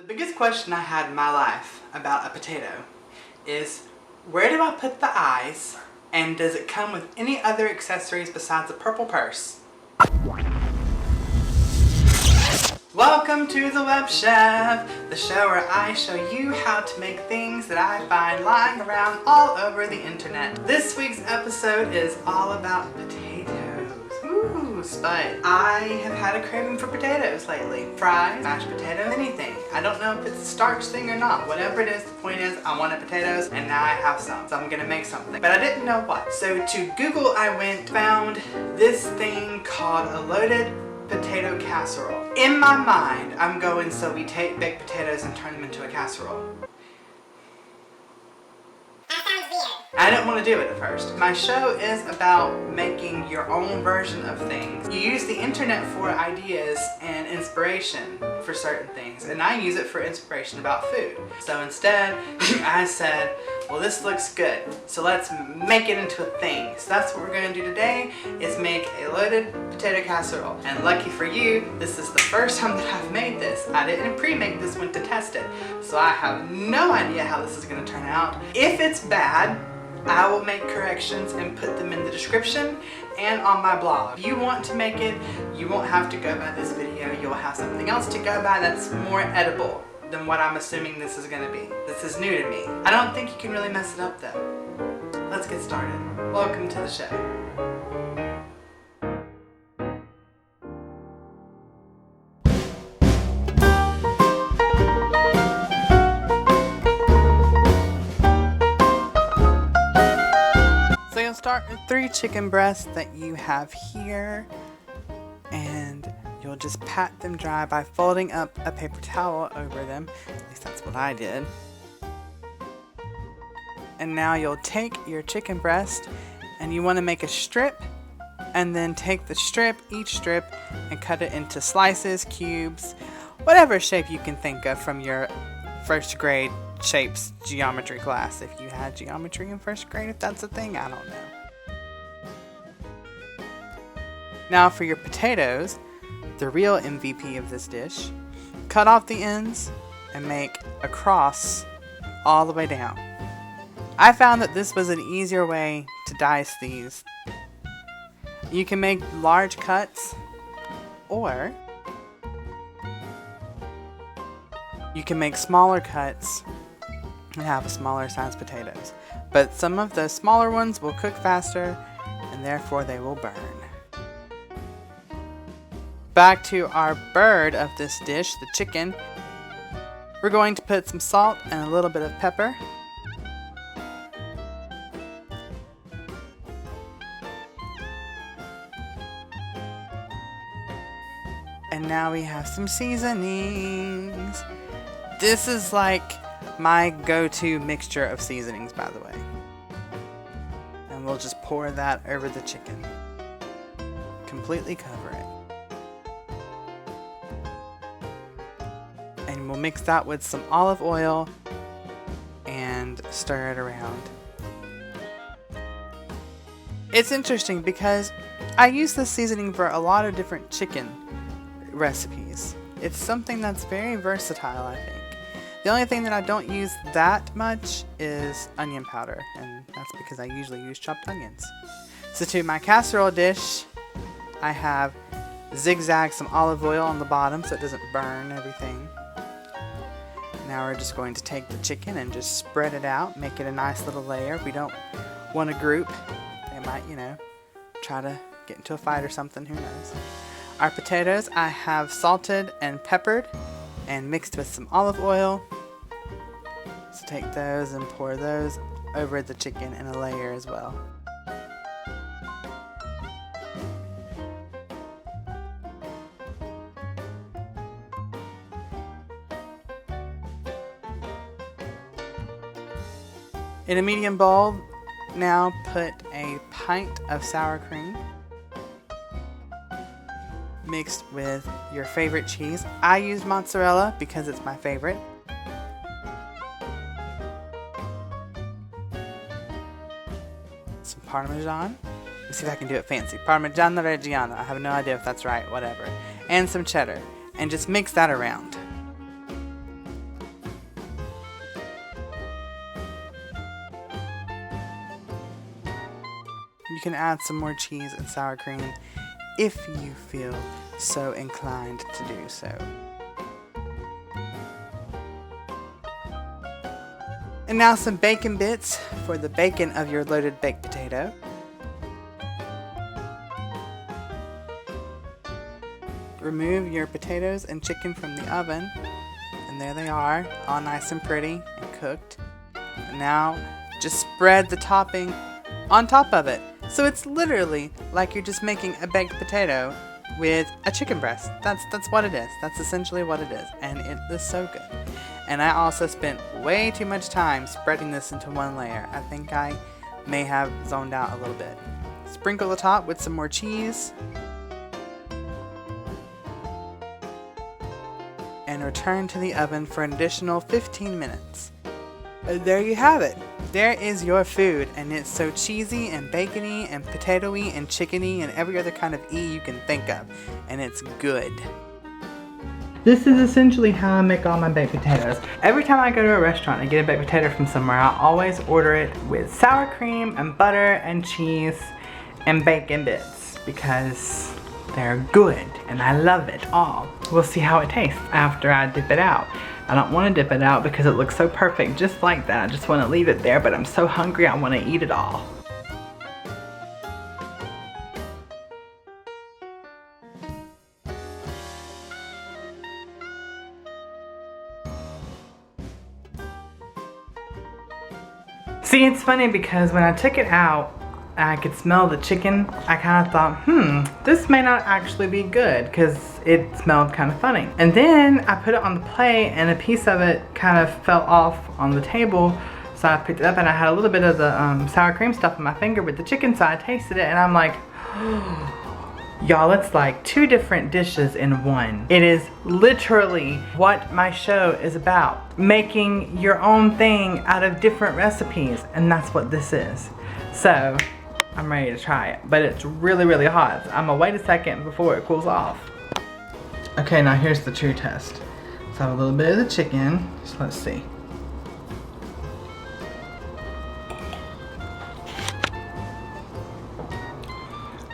biggest question I had in my life about a potato is, where do I put the eyes, and does it come with any other accessories besides a purple purse? Welcome to the Web Chef, the show where I show you how to make things that I find lying around all over the internet. This week's episode is all about potatoes. Ooh, spud. I have had a craving for potatoes lately. Fries, mashed potatoes, anything. I don't know if it's a starch thing or not. Whatever it is, the point is I wanted potatoes and now I have some. So I'm gonna make something. But I didn't know what. So to Google I went, found this thing called a loaded potato casserole. In my mind, I'm going, so we take baked potatoes and turn them into a casserole. That sounds weird. I didn't want to do it at first. My show is about making your own version of things. You use the internet for ideas and inspiration for certain things, and I use it for inspiration about food. So instead, I said, well, this looks good, so let's make it into a thing. So that's what we're going to do today, is make a loaded potato casserole. And lucky for you, this is the first time that I've made this. I didn't pre-make this one to test it, so I have no idea how this is going to turn out. If it's bad, I will make corrections and put them in the description and on my blog. If you want to make it, you won't have to go by this video. You'll have something else to go by that's more edible than what I'm assuming this is going to be. This is new to me. I don't think you can really mess it up though. Let's get started. Welcome to the show. So you'll start with 3 chicken breasts that you have here, and you'll just pat them dry by folding up a paper towel over them. At least that's what I did. And now you'll take your chicken breast and you want to make a strip, and then take the strip, each strip, and cut it into slices, cubes, whatever shape you can think of from your first grade shapes geometry class. If you had geometry in first grade, if that's a thing, I don't know. Now for your potatoes, the real MVP of this dish, cut off the ends and make a cross all the way down. I found that this was an easier way to dice these. You can make large cuts, or you can make smaller cuts and have a smaller size potatoes. But some of the smaller ones will cook faster and therefore they will burn. Back to our bird of this dish, the chicken. We're going to put some salt and a little bit of pepper. And now we have some seasonings. This is like my go-to mixture of seasonings, by the way. And we'll just pour that over the chicken. Completely cover it. And we'll mix that with some olive oil and stir it around. It's interesting because I use this seasoning for a lot of different chicken recipes. It's something that's very versatile, I think. The only thing that I don't use that much is onion powder, and that's because I usually use chopped onions. So to my casserole dish, I have zigzag some olive oil on the bottom so it doesn't burn everything. Now we're just going to take the chicken and just spread it out, make it a nice little layer. We don't want a group. They might, try to get into a fight or something, who knows. Our potatoes I have salted and peppered and mixed with some olive oil. So take those and pour those over the chicken in a layer as well. In a medium bowl, now put a pint of sour cream mixed with your favorite cheese. I use mozzarella because it's my favorite. Some Parmesan. Let's see if I can do it fancy. Parmigiano Reggiano. I have no idea if that's right, whatever. And some cheddar. And just mix that around. You can add some more cheese and sour cream if you feel so inclined to do so. And now some bacon bits for the bacon of your loaded baked potato. Remove your potatoes and chicken from the oven, and there they are, all nice and pretty and cooked. And now just spread the topping on top of it. So it's literally like you're just making a baked potato with a chicken breast. That's what it is. That's essentially what it is, and it is so good. And I also spent way too much time spreading this into one layer. I think I may have zoned out a little bit. Sprinkle the top with some more cheese. And return to the oven for an additional 15 minutes. There you have it. There is your food, and it's so cheesy and bacony and potatoey and chickeny and every other kind of E you can think of, and it's good. This is essentially how I make all my baked potatoes. Every time I go to a restaurant and get a baked potato from somewhere, I always order it with sour cream and butter and cheese and bacon bits because they're good and I love it all. We'll see how it tastes after I dip it out. I don't want to dip it out because it looks so perfect just like that. I just want to leave it there, but I'm so hungry I want to eat it all. See, it's funny because when I took it out, I could smell the chicken. I kind of thought, this may not actually be good because it smelled kind of funny. And then I put it on the plate and a piece of it kind of fell off on the table. So I picked it up and I had a little bit of the sour cream stuff on my finger with the chicken, so I tasted it and I'm like, y'all, it's like two different dishes in one. It is literally what my show is about. Making your own thing out of different recipes, and that's what this is. So, I'm ready to try it, but it's really, really hot. I'm gonna wait a second before it cools off. Okay, now here's the true test. So I have a little bit of the chicken, so let's see.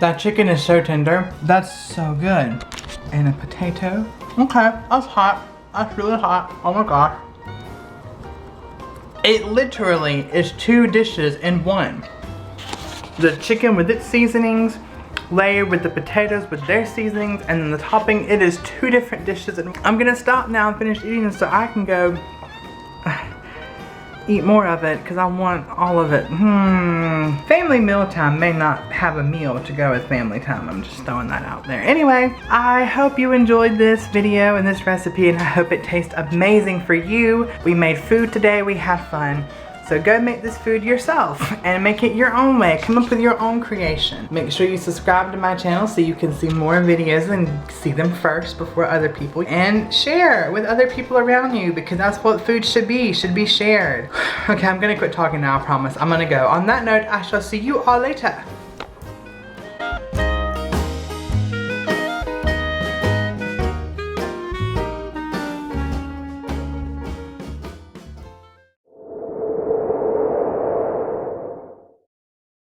That chicken is so tender. That's so good. And a potato. Okay, that's hot. That's really hot. Oh my gosh. It literally is two dishes in one. The chicken with its seasonings, layered with the potatoes with their seasonings, and then the topping. It is two different dishes. And I'm gonna stop now and finish eating so I can go eat more of it because I want all of it. Family meal time may not have a meal to go with family time. I'm just throwing that out there. Anyway, I hope you enjoyed this video and this recipe, and I hope it tastes amazing for you. We made food today, we had fun. So go make this food yourself and make it your own way. Come up with your own creation. Make sure you subscribe to my channel so you can see more videos and see them first before other people. And share with other people around you because that's what food should be shared. Okay, I'm gonna quit talking now, I promise. I'm gonna go. On that note, I shall see you all later.